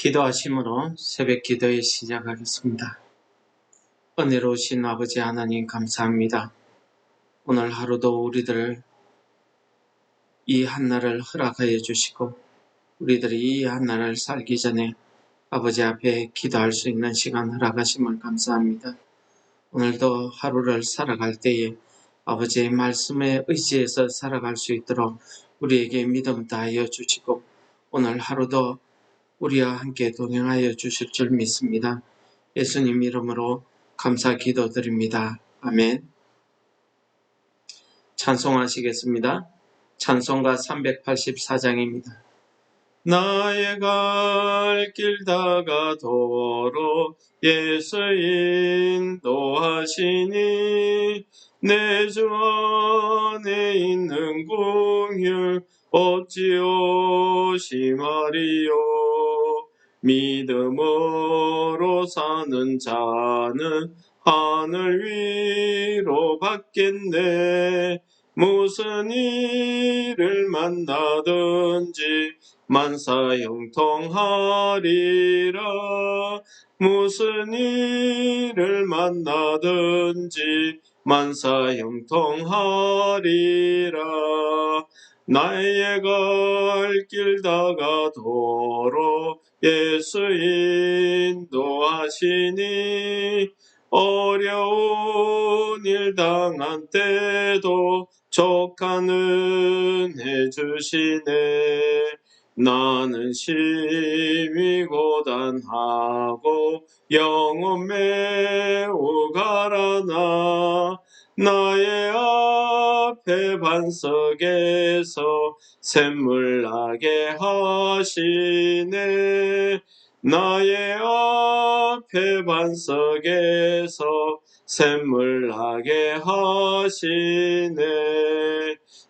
기도하심으로 새벽 기도에 시작하겠습니다. 은혜로우신 아버지 하나님 감사합니다. 오늘 하루도 우리들 이 한날을 허락하여 주시고 우리들이 이 한날을 살기 전에 아버지 앞에 기도할 수 있는 시간 허락하심을 감사합니다. 오늘도 하루를 살아갈 때에 아버지의 말씀에 의지해서 살아갈 수 있도록 우리에게 믿음 다하여 주시고 오늘 하루도 우리와 함께 동행하여 주실 줄 믿습니다. 예수님 이름으로 감사 기도드립니다. 아멘. 찬송하시겠습니다. 찬송가 384장입니다. 나의 갈 길 다가도록 예수 인도하시니 내 주 안에 있는 긍휼 어찌 심하리요. 믿음으로 사는 자는 하늘 위로 받겠네. 무슨 일을 만나든지 만사 형통하리라. 무슨 일을 만나든지 만사 형통하리라. 나의 갈 길 다가도록 예수 인도하시니 어려운 일 당한 때도 족한 은혜 주시네. 나는 심히 고단하고 영혼 매우 가라나 나의 앞에 반석에서 샘물 나게 하시네. 나의 앞에 반석에서 샘물 나게 하시네.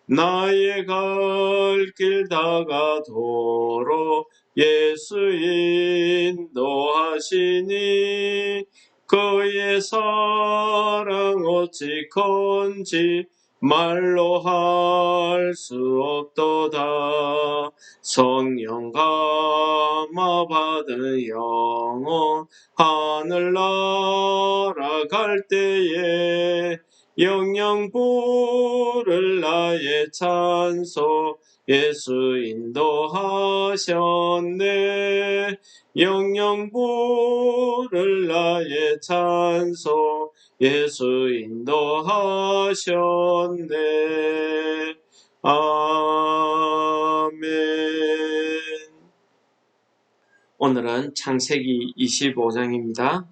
나의 갈 길 다가도록 예수 인도하시니 그의 사랑 어찌 큰지 말로 할 수 없도다. 성령 감화 받은 영혼 하늘 날아갈 때에 영영 부를 나의 찬송 예수 인도하셨네. 영영 부를 나의 찬송 예수 인도하셨네. 아멘. 오늘은 창세기 25장입니다.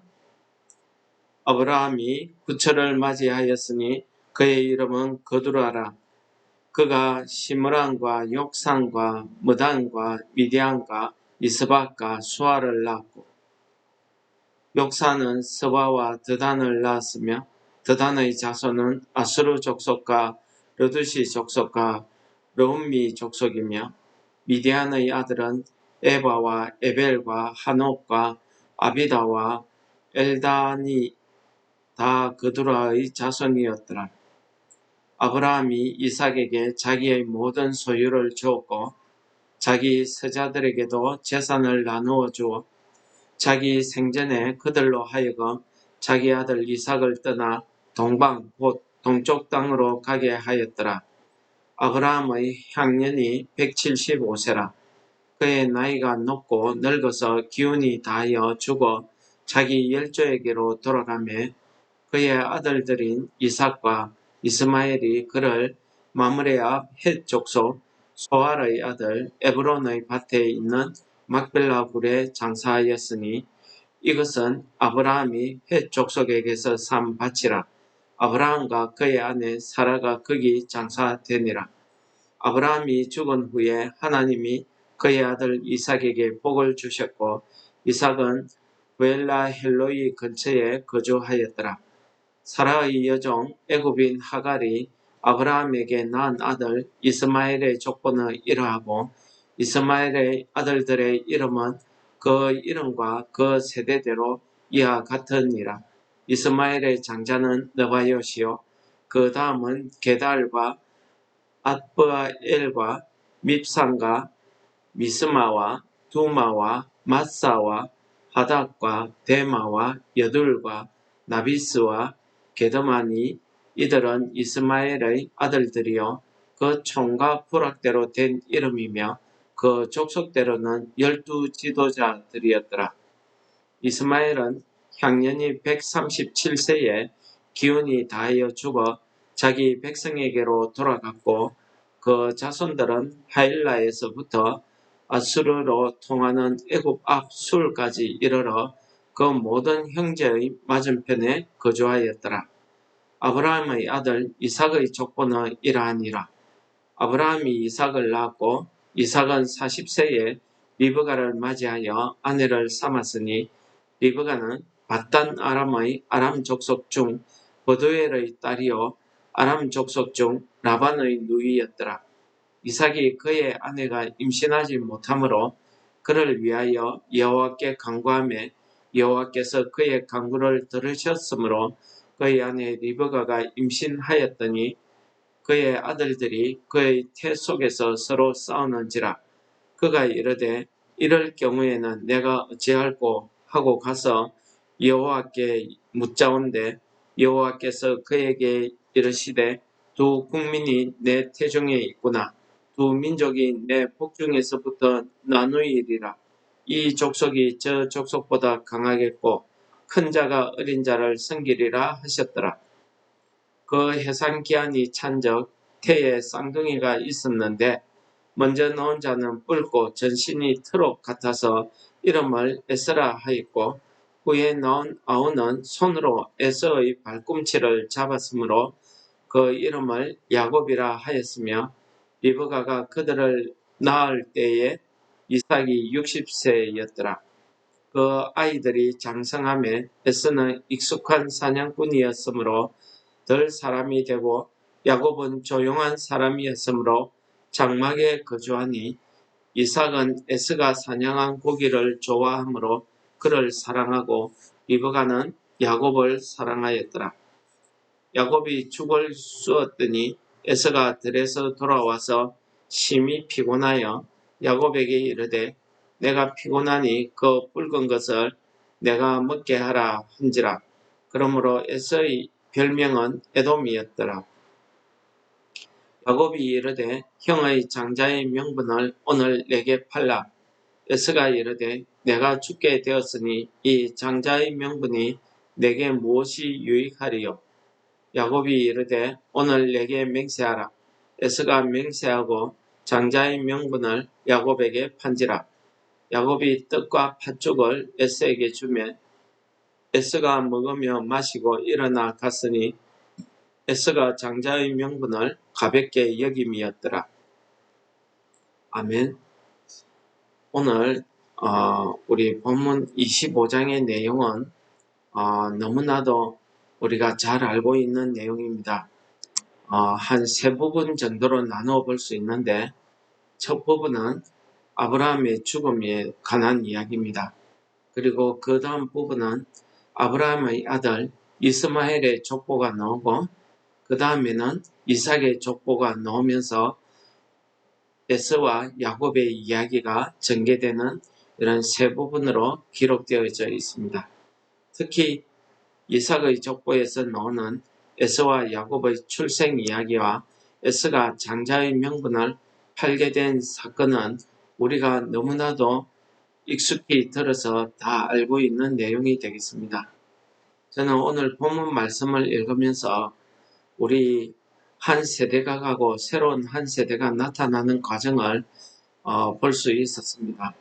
아브라함이 구철을 맞이하였으니 그의 이름은 거두라라. 그가 시므란과 욕산과 무단과 미디안과 이스박과 수아를 낳았고 욕산은 스바와 드단을 낳았으며 드단의 자손은 아수르 족속과 르두시 족속과 르움미 족속이며 미디안의 아들은 에바와 에벨과 하녹과 아비다와 엘단이 다 그두라의 자손이었더라. 아브라함이 이삭에게 자기의 모든 소유를 주었고 자기 서자들에게도 재산을 나누어 주어 자기 생전에 그들로 하여금 자기 아들 이삭을 떠나 동방 곧 동쪽 땅으로 가게 하였더라. 아브라함의 향년이 175세라. 그의 나이가 높고 늙어서 기운이 다하여 죽어 자기 열조에게로 돌아가며 그의 아들들인 이삭과 이스마엘이 그를 마므레 앞 헷 족속 소알의 아들 에브론의 밭에 있는 막벨라 굴에 장사하였으니 이것은 아브라함이 헷 족속에게서 산 밭이라. 아브라함과 그의 아내 사라가 거기 장사되니라. 아브라함이 죽은 후에 하나님이 그의 아들 이삭에게 복을 주셨고 이삭은 부엘라 헬로이 근처에 거주하였더라. 사라의 여종 애굽인 하갈이 아브라함에게 낳은 아들 이스마엘의 족보는 이러하고 이스마엘의 아들들의 이름은 그 이름과 그 세대대로 이와 같으니라. 이스마엘의 장자는 느바요시요 그 다음은 게달과 앗브아엘과 밉산과 미스마와 두마와 마사와 하닥과 데마와 여둘과 나비스와 게더마니 이들은 이스마엘의 아들들이요 그 총과 부락대로 된 이름이며 그 족속대로는 12지도자들이었더라. 이스마엘은 향년이 137세에 기운이 다하여 죽어 자기 백성에게로 돌아갔고 그 자손들은 하일라에서부터 아수르로 통하는 애굽 앞 술까지 이르러 그 모든 형제의 맞은편에 거주하였더라. 아브라함의 아들 이삭의 족보는 이러하니라. 아브라함이 이삭을 낳았고 이삭은 40세에 리브가를 맞이하여 아내를 삼았으니 리브가는 밧단 아람의 아람 족속 중 버두엘의 딸이요 아람 족속 중 라반의 누이였더라. 이삭이 그의 아내가 임신하지 못하므로 그를 위하여 여호와께 간구하며 여호와께서 그의 간구를 들으셨으므로 그의 아내 리브가가 임신하였더니 그의 아들들이 그의 태 속에서 서로 싸우는지라. 그가 이르되 이럴 경우에는 내가 어찌할꼬 하고 가서 여호와께 묻자온대 여호와께서 그에게 이르시되 두 국민이 내 태중에 있구나. 두 민족이 내 복중에서부터 나누이리라. 이 족속이 저 족속보다 강하겠고 큰 자가 어린 자를 섬기리라 하셨더라. 그 해산 기한이 찬적 태에 쌍둥이가 있었는데 먼저 낳은 자는 붉고 전신이 트럭 같아서 이름을 에스라 하였고 후에 낳은 아우는 손으로 에서의 발꿈치를 잡았으므로 그 이름을 야곱이라 하였으며 리브가가 그들을 낳을 때에 이삭이 60세였더라. 그 아이들이 장성함에 에서는 익숙한 사냥꾼이었으므로 덜 사람이 되고 야곱은 조용한 사람이었으므로 장막에 거주하니 이삭은 에스가 사냥한 고기를 좋아하므로 그를 사랑하고 리브가는 야곱을 사랑하였더라. 야곱이 죽을 쑤었더니 에서가 들에서 돌아와서 심히 피곤하여 야곱에게 이르되 내가 피곤하니 그 붉은 것을 내가 먹게 하라 한지라. 그러므로 에서의 별명은 에돔이었더라. 야곱이 이르되 형의 장자의 명분을 오늘 내게 팔라. 에서가 이르되 내가 죽게 되었으니 이 장자의 명분이 내게 무엇이 유익하리요. 야곱이 이르되 오늘 내게 맹세하라. 에서가 맹세하고 장자의 명분을 야곱에게 판지라. 야곱이 떡과 팥죽을 에서에게 주매 에서가 먹으며 마시고 일어나 갔으니 에서가 장자의 명분을 가볍게 여김이었더라. 아멘. 오늘 우리 본문 25장의 내용은 너무나도 우리가 잘 알고 있는 내용입니다. 한 세 부분 정도로 나누어 볼 수 있는데 첫 부분은 아브라함의 죽음에 관한 이야기입니다. 그리고 그 다음 부분은 아브라함의 아들 이스마엘의 족보가 나오고 그 다음에는 이삭의 족보가 나오면서 에서와 야곱의 이야기가 전개되는 이런 세 부분으로 기록되어져 있습니다. 특히 이삭의 족보에서 나오는 에서와 야곱의 출생 이야기와 에서가 장자의 명분을 팔게 된 사건은 우리가 너무나도 익숙히 들어서 다 알고 있는 내용이 되겠습니다. 저는 오늘 본문 말씀을 읽으면서 우리 한 세대가 가고 새로운 한 세대가 나타나는 과정을 볼 수 있었습니다.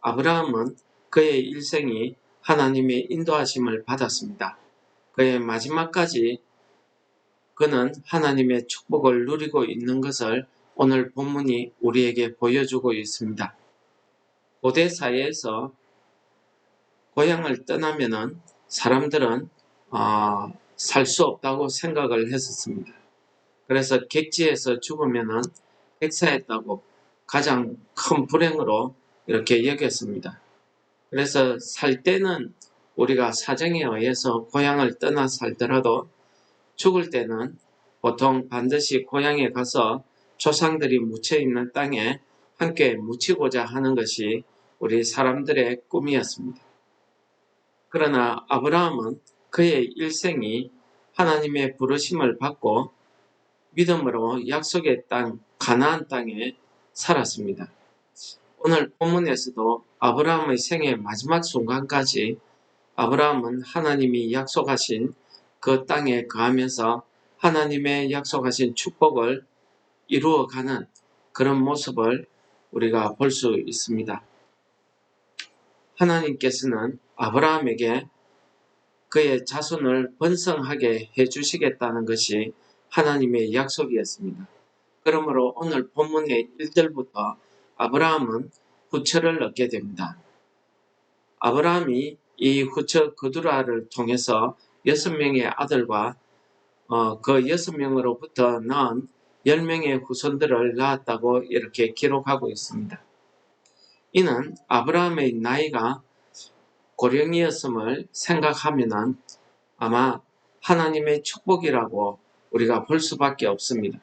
아브라함은 그의 일생이 하나님의 인도하심을 받았습니다. 그의 마지막까지 그는 하나님의 축복을 누리고 있는 것을 오늘 본문이 우리에게 보여주고 있습니다. 고대 사회에서 고향을 떠나면은 사람들은 살 수 없다고 생각을 했었습니다. 그래서 객지에서 죽으면은 백사했다고 가장 큰 불행으로 이렇게 여겼습니다. 그래서 살 때는 우리가 사정에 의해서 고향을 떠나 살더라도 죽을 때는 보통 반드시 고향에 가서 조상들이 묻혀있는 땅에 함께 묻히고자 하는 것이 우리 사람들의 꿈이었습니다. 그러나 아브라함은 그의 일생이 하나님의 부르심을 받고 믿음으로 약속의 땅 가나안 땅에 살았습니다. 오늘 본문에서도 아브라함의 생의 마지막 순간까지 아브라함은 하나님이 약속하신 그 땅에 거하면서 하나님의 약속하신 축복을 이루어가는 그런 모습을 우리가 볼 수 있습니다. 하나님께서는 아브라함에게 그의 자손을 번성하게 해주시겠다는 것이 하나님의 약속이었습니다. 그러므로 오늘 본문의 1절부터 아브라함은 후처를 얻게 됩니다. 아브라함이 이 후처 그두라를 통해서 6명의 아들과 그 6명으로부터 낳은 10명의 후손들을 낳았다고 이렇게 기록하고 있습니다. 이는 아브라함의 나이가 고령이었음을 생각하면 아마 하나님의 축복이라고 우리가 볼 수밖에 없습니다.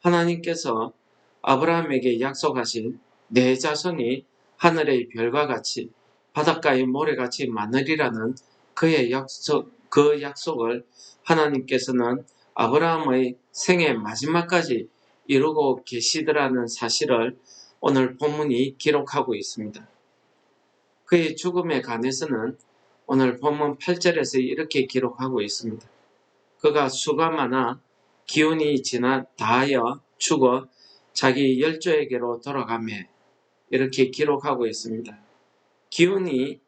하나님께서 아브라함에게 약속하신 내 자손이 하늘의 별과 같이 바닷가의 모래같이 많으리라는 그 약속을 하나님께서는 아브라함의 생애 마지막까지 이루고 계시더라는 사실을 오늘 본문이 기록하고 있습니다. 그의 죽음에 관해서는 오늘 본문 8절에서 이렇게 기록하고 있습니다. 그가 수가 많아 기운이 지나 다하여 죽어 자기 열조에게로 돌아가매 이렇게 기록하고 있습니다. 기운이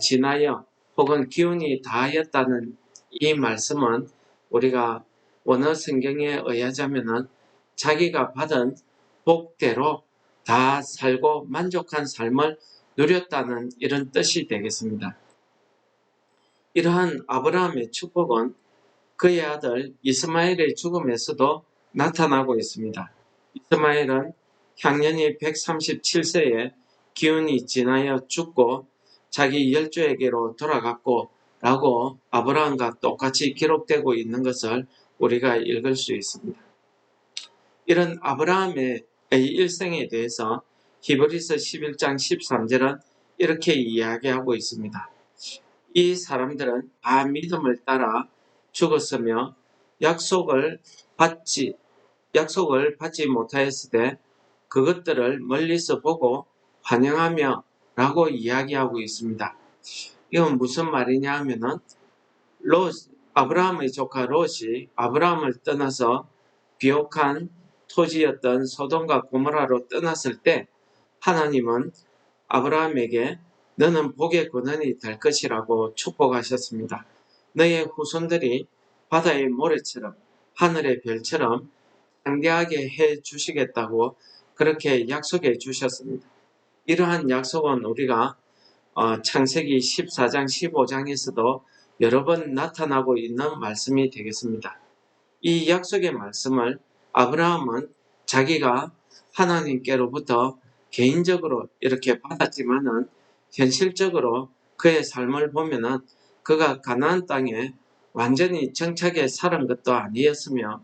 지나여 혹은 기운이 다하였다는 이 말씀은 우리가 원어 성경에 의하자면 자기가 받은 복대로 다 살고 만족한 삶을 누렸다는 이런 뜻이 되겠습니다. 이러한 아브라함의 축복은 그의 아들 이스마엘의 죽음에서도 나타나고 있습니다. 이스마엘은 향년이 137세에 기운이 지나여 죽고 자기 열조에게로 돌아갔고 라고 아브라함과 똑같이 기록되고 있는 것을 우리가 읽을 수 있습니다. 이런 아브라함의 일생에 대해서 히브리서 11장 13절은 이렇게 이야기하고 있습니다. 이 사람들은 다 믿음을 따라 죽었으며 약속을 받지 못하였을 때 그것들을 멀리서 보고 환영하며 라고 이야기하고 있습니다. 이건 무슨 말이냐 하면은 아브라함의 조카 롯이 아브라함을 떠나서 비옥한 토지였던 소돔과 고모라로 떠났을 때 하나님은 아브라함에게 너는 복의 근원이 될 것이라고 축복하셨습니다. 너의 후손들이 바다의 모래처럼 하늘의 별처럼 장대하게 해 주시겠다고 그렇게 약속해 주셨습니다. 이러한 약속은 우리가 창세기 14장 15장에서도 여러 번 나타나고 있는 말씀이 되겠습니다. 이 약속의 말씀을 아브라함은 자기가 하나님께로부터 개인적으로 이렇게 받았지만은 현실적으로 그의 삶을 보면은 그가 가나안 땅에 완전히 정착해 살은 것도 아니었으며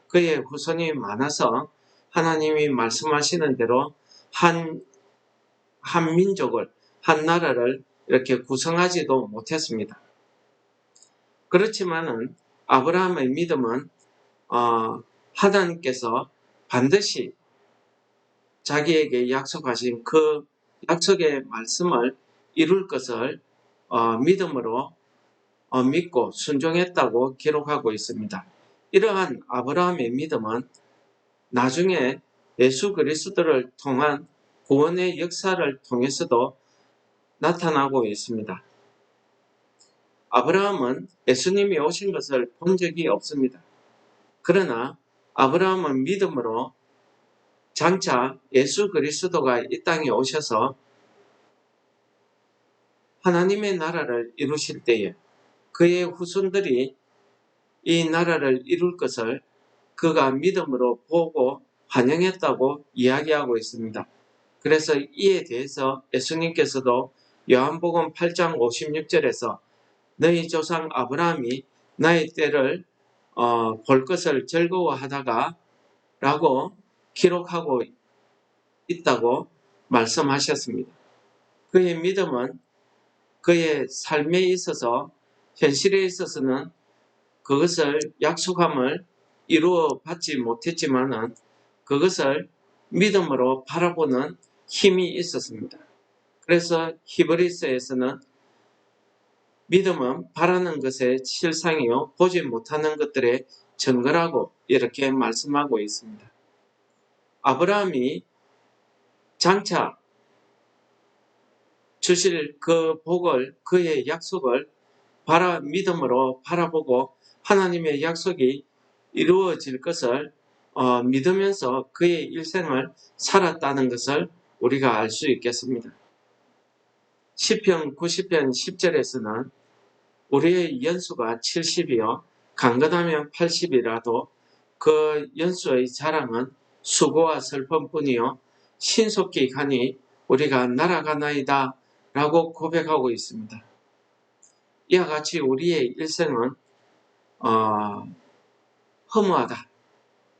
그의 후손이 많아서 하나님이 말씀하시는 대로 한 민족을, 한 나라를 이렇게 구성하지도 못했습니다. 그렇지만은 아브라함의 믿음은 하나님께서 반드시 자기에게 약속하신 그 약속의 말씀을 이룰 것을 믿음으로 믿고 순종했다고 기록하고 있습니다. 이러한 아브라함의 믿음은 나중에 예수 그리스도를 통한 구원의 역사를 통해서도 나타나고 있습니다. 아브라함은 예수님이 오신 것을 본 적이 없습니다. 그러나 아브라함은 믿음으로 장차 예수 그리스도가 이 땅에 오셔서 하나님의 나라를 이루실 때에 그의 후손들이 이 나라를 이룰 것을 그가 믿음으로 보고 환영했다고 이야기하고 있습니다. 그래서 이에 대해서 예수님께서도 요한복음 8장 56절에서 너희 조상 아브라함이 나의 때를 볼 것을 즐거워하다가 라고 기록하고 있다고 말씀하셨습니다. 그의 믿음은 그의 삶에 있어서 현실에 있어서는 그것을 약속함을 이루어 받지 못했지만은 그것을 믿음으로 바라보는 힘이 있었습니다. 그래서 히브리서에서는 믿음은 바라는 것의 실상이요 보지 못하는 것들의 증거라고 이렇게 말씀하고 있습니다. 아브라함이 장차 주실 그 복을, 그의 약속을 믿음으로 바라보고 하나님의 약속이 이루어질 것을 믿으면서 그의 일생을 살았다는 것을 우리가 알 수 있겠습니다. 시편 90편 10절에서는 우리의 연수가 70이요 강건하면 80이라도 그 연수의 자랑은 수고와 슬픔뿐이요 신속히 가니 우리가 날아가나이다 라고 고백하고 있습니다. 이와 같이 우리의 일생은 허무하다,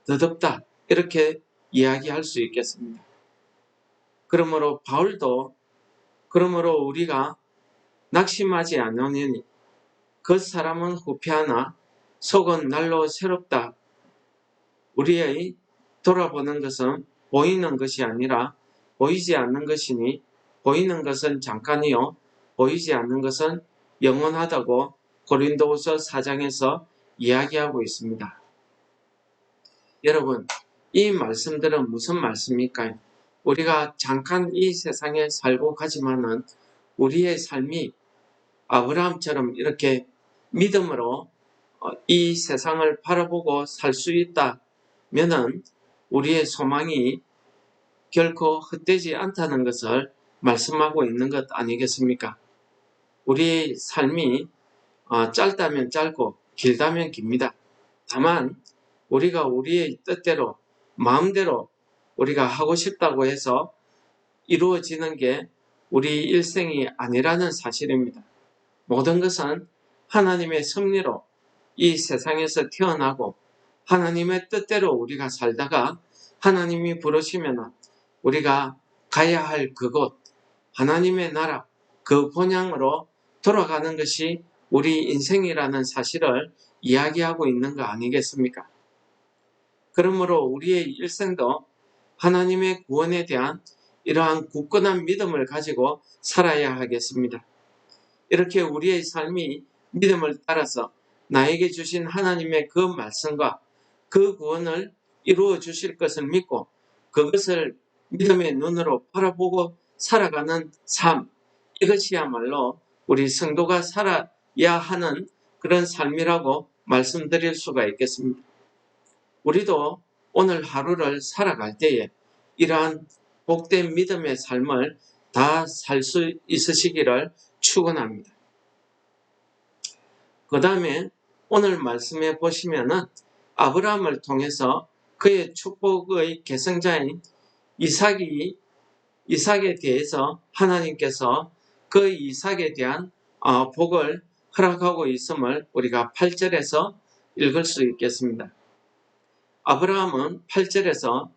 더덥다 이렇게 이야기할 수 있겠습니다. 그러므로 바울도 그러므로 우리가 낙심하지 않으니 그 사람은 후패하나 속은 날로 새롭다. 우리의 돌아보는 것은 보이는 것이 아니라 보이지 않는 것이니 보이는 것은 잠깐이요 보이지 않는 것은 영원하다고 고린도후서 4장에서 이야기하고 있습니다. 여러분, 이 말씀들은 무슨 말씀일까요? 우리가 잠깐 이 세상에 살고 가지만은 우리의 삶이 아브라함처럼 이렇게 믿음으로 이 세상을 바라보고 살 수 있다면은 우리의 소망이 결코 헛되지 않다는 것을 말씀하고 있는 것 아니겠습니까? 우리의 삶이 짧다면 짧고 길다면 깁니다. 다만 우리가 우리의 뜻대로 마음대로 우리가 하고 싶다고 해서 이루어지는 게 우리 일생이 아니라는 사실입니다. 모든 것은 하나님의 섭리로 이 세상에서 태어나고 하나님의 뜻대로 우리가 살다가 하나님이 부르시면 우리가 가야 할 그곳 하나님의 나라 그 본향으로 돌아가는 것이 우리 인생이라는 사실을 이야기하고 있는 거 아니겠습니까? 그러므로 우리의 일생도 하나님의 구원에 대한 이러한 굳건한 믿음을 가지고 살아야 하겠습니다. 이렇게 우리의 삶이 믿음을 따라서 나에게 주신 하나님의 그 말씀과 그 구원을 이루어 주실 것을 믿고 그것을 믿음의 눈으로 바라보고 살아가는 삶, 이것이야말로 우리 성도가 살아야 하는 그런 삶이라고 말씀드릴 수가 있겠습니다. 우리도 오늘 하루를 살아갈 때에 이러한 복된 믿음의 삶을 다 살 수 있으시기를 축원합니다. 그 다음에 오늘 말씀에 보시면은 아브라함을 통해서 그의 축복의 계승자인 이삭에 대해서 하나님께서 그 이삭에 대한 복을 허락하고 있음을 우리가 8절에서 읽을 수 있겠습니다. 아브라함은 8절에서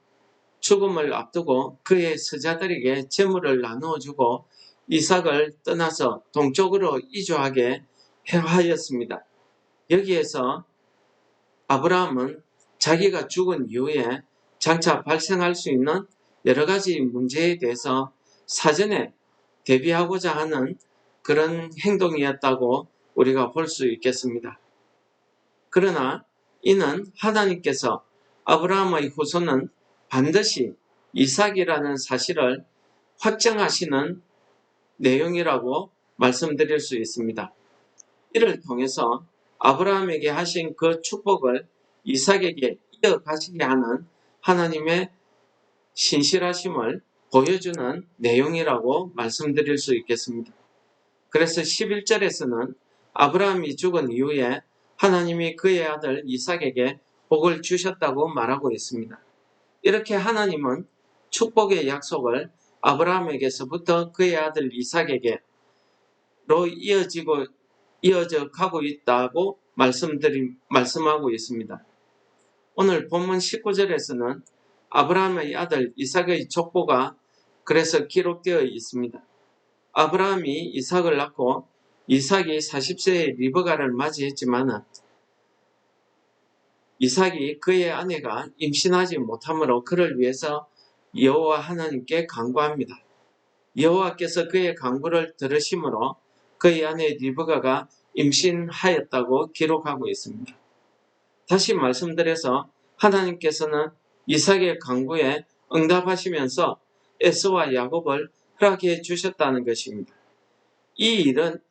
죽음을 앞두고 그의 서자들에게 재물을 나누어 주고 이삭을 떠나서 동쪽으로 이주하게 하였습니다. 여기에서 아브라함은 자기가 죽은 이후에 장차 발생할 수 있는 여러 가지 문제에 대해서 사전에 대비하고자 하는 그런 행동이었다고 우리가 볼 수 있겠습니다. 그러나 이는 하나님께서 아브라함의 후손은 반드시 이삭이라는 사실을 확정하시는 내용이라고 말씀드릴 수 있습니다. 이를 통해서 아브라함에게 하신 그 축복을 이삭에게 이어가시게 하는 하나님의 신실하심을 보여주는 내용이라고 말씀드릴 수 있겠습니다. 그래서 11절에서는 아브라함이 죽은 이후에 하나님이 그의 아들 이삭에게 복을 주셨다고 말하고 있습니다. 이렇게 하나님은 축복의 약속을 아브라함에게서부터 그의 아들 이삭에게로 이어져 가고 있다고 말씀하고 있습니다. 오늘 본문 19절에서는 아브라함의 아들 이삭의 족보가 그래서 기록되어 있습니다. 아브라함이 이삭을 낳고 이삭이 40세의 리브가를 맞이했지만 이삭이 그의 아내가 임신하지 못하므로 그를 위해서 여호와 하나님께 간구합니다. 여호와께서 그의 간구를 들으심으로 그의 아내 리브가가 임신하였다고 기록하고 있습니다. 다시 말씀드려서 하나님께서는 이삭의 간구에 응답하시면서 에서와 야곱을 허락해 주셨다는 것입니다. 이 일은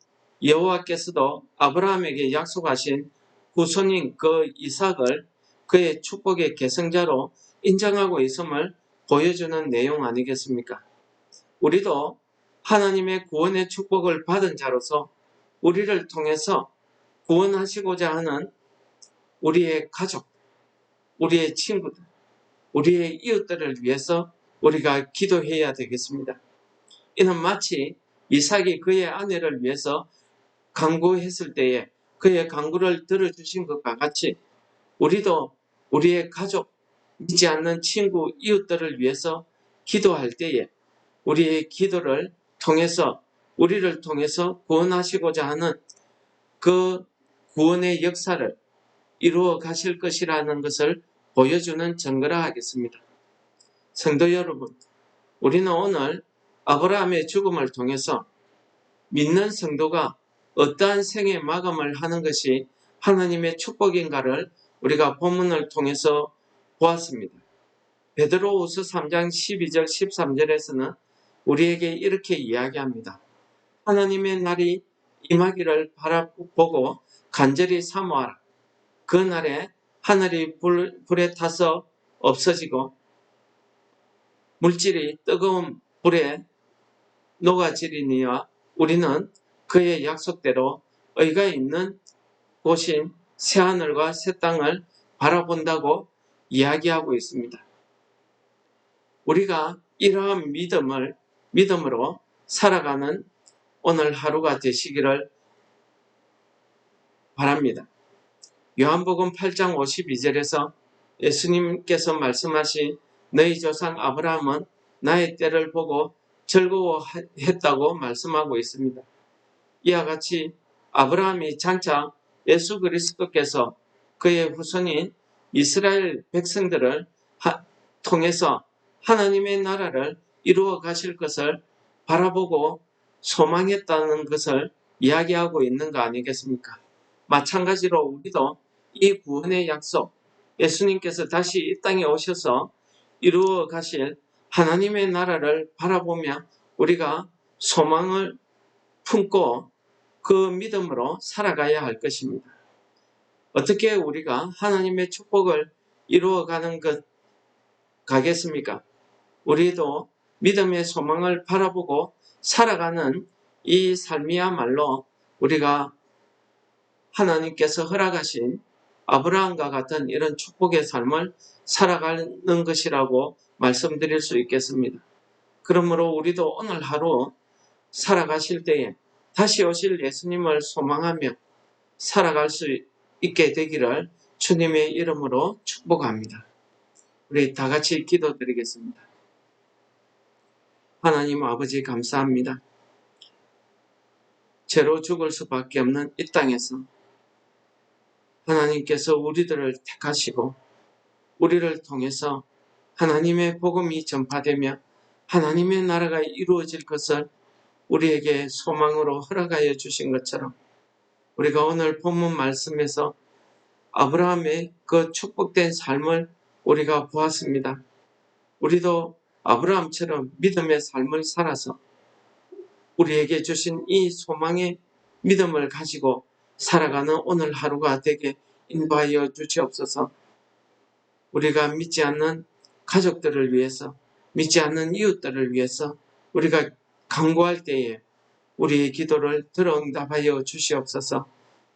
여호와께서도 아브라함에게 약속하신 후손인 그 이삭을 그의 축복의 계승자로 인정하고 있음을 보여주는 내용 아니겠습니까? 우리도 하나님의 구원의 축복을 받은 자로서 우리를 통해서 구원하시고자 하는 우리의 가족, 우리의 친구들, 우리의 이웃들을 위해서 우리가 기도해야 되겠습니다. 이는 마치 이삭이 그의 아내를 위해서 간구했을 때에 그의 간구를 들어주신 것과 같이 우리도 우리의 가족, 믿지 않는 친구, 이웃들을 위해서 기도할 때에 우리의 기도를 통해서 우리를 통해서 구원하시고자 하는 그 구원의 역사를 이루어 가실 것이라는 것을 보여주는 증거라 하겠습니다. 성도 여러분, 우리는 오늘 아브라함의 죽음을 통해서 믿는 성도가 어떠한 생의 마감을 하는 것이 하나님의 축복인가를 우리가 본문을 통해서 보았습니다. 베드로후서 3장 12절 13절에서는 우리에게 이렇게 이야기합니다. 하나님의 날이 임하기를 바라보고 간절히 사모하라. 그 날에 하늘이 불에 타서 없어지고 물질이 뜨거운 불에 녹아지리니와 우리는 그의 약속대로 의가 있는 곳인 새하늘과 새 땅을 바라본다고 이야기하고 있습니다. 우리가 이러한 믿음으로 살아가는 오늘 하루가 되시기를 바랍니다. 요한복음 8장 52절에서 예수님께서 말씀하신 너희 조상 아브라함은 나의 때를 보고 즐거워했다고 말씀하고 있습니다. 이와 같이 아브라함이 장차 예수 그리스도께서 그의 후손인 이스라엘 백성들을 통해서 하나님의 나라를 이루어 가실 것을 바라보고 소망했다는 것을 이야기하고 있는 거 아니겠습니까? 마찬가지로 우리도 이 구원의 약속, 예수님께서 다시 이 땅에 오셔서 이루어 가실 하나님의 나라를 바라보며 우리가 소망을 품고 그 믿음으로 살아가야 할 것입니다. 어떻게 우리가 하나님의 축복을 이루어가는 것 가겠습니까? 우리도 믿음의 소망을 바라보고 살아가는 이 삶이야말로 우리가 하나님께서 허락하신 아브라함과 같은 이런 축복의 삶을 살아가는 것이라고 말씀드릴 수 있겠습니다. 그러므로 우리도 오늘 하루 살아가실 때에 다시 오실 예수님을 소망하며 살아갈 수 있게 되기를 주님의 이름으로 축복합니다. 우리 다 같이 기도드리겠습니다. 하나님 아버지 감사합니다. 죄로 죽을 수밖에 없는 이 땅에서 하나님께서 우리들을 택하시고 우리를 통해서 하나님의 복음이 전파되며 하나님의 나라가 이루어질 것을 우리에게 소망으로 허락하여 주신 것처럼 우리가 오늘 본문 말씀에서 아브라함의 그 축복된 삶을 우리가 보았습니다. 우리도 아브라함처럼 믿음의 삶을 살아서 우리에게 주신 이 소망의 믿음을 가지고 살아가는 오늘 하루가 되게 인도하여 주시옵소서. 우리가 믿지 않는 가족들을 위해서, 믿지 않는 이웃들을 위해서 우리가 간구할 때에 우리의 기도를 들어 응답하여 주시옵소서.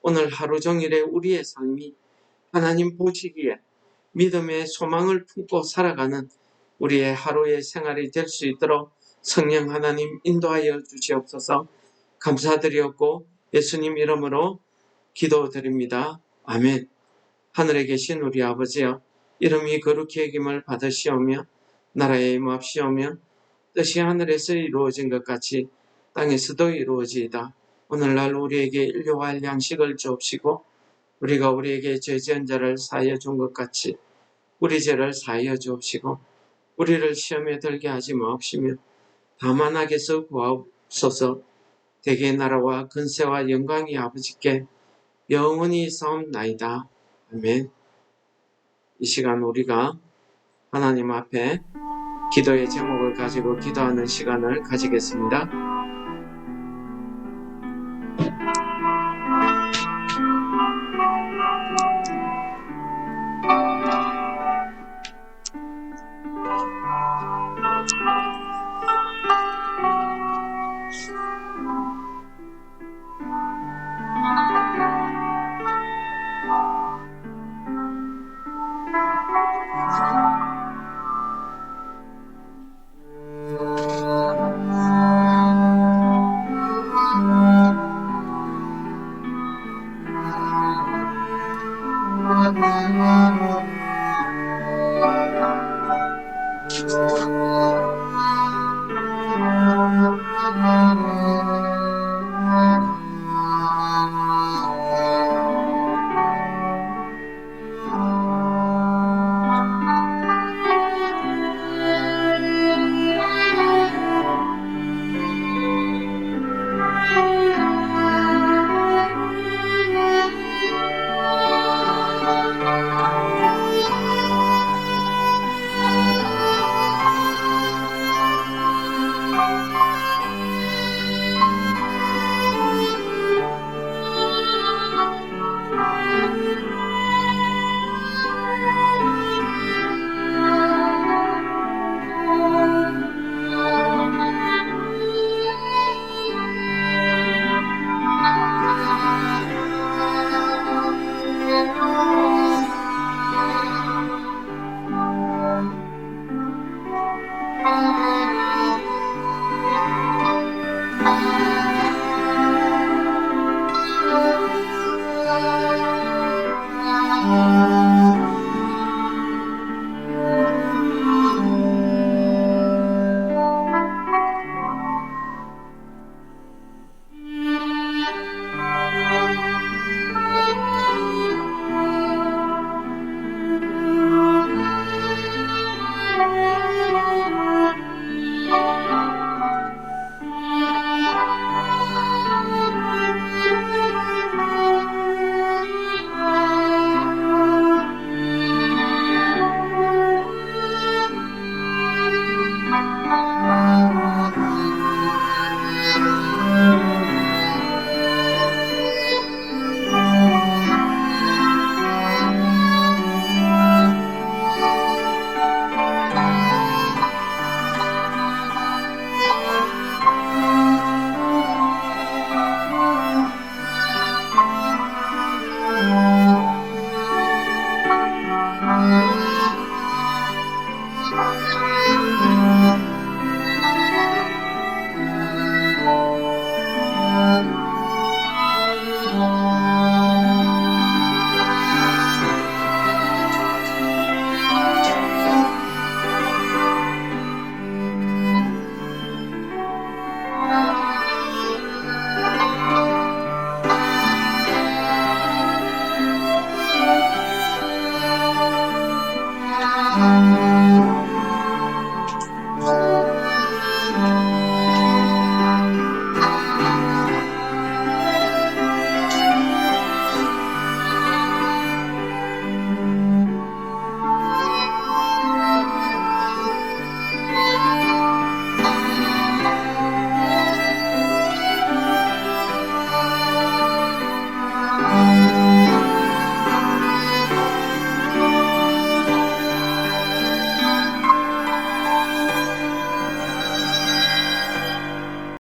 오늘 하루 종일의 우리의 삶이 하나님 보시기에 믿음의 소망을 품고 살아가는 우리의 하루의 생활이 될 수 있도록 성령 하나님 인도하여 주시옵소서. 감사드리었고 예수님 이름으로 기도드립니다. 아멘. 하늘에 계신 우리 아버지여, 이름이 거룩히 여김을 받으시오며 나라에 임합시오며 뜻이 하늘에서 이루어진 것 같이 땅에서도 이루어지이다. 오늘날 우리에게 일용할 양식을 주옵시고 우리가 우리에게 죄지은 자를 사하여 준 것 같이 우리 죄를 사하여 주옵시고 우리를 시험에 들게 하지 마옵시며 다만 악에서 구하옵소서. 대개의 나라와 근세와 영광이 아버지께 영원히 사옵나이다. 아멘. 이 시간 우리가 하나님 앞에 기도의 제목을 가지고 기도하는 시간을 가지겠습니다.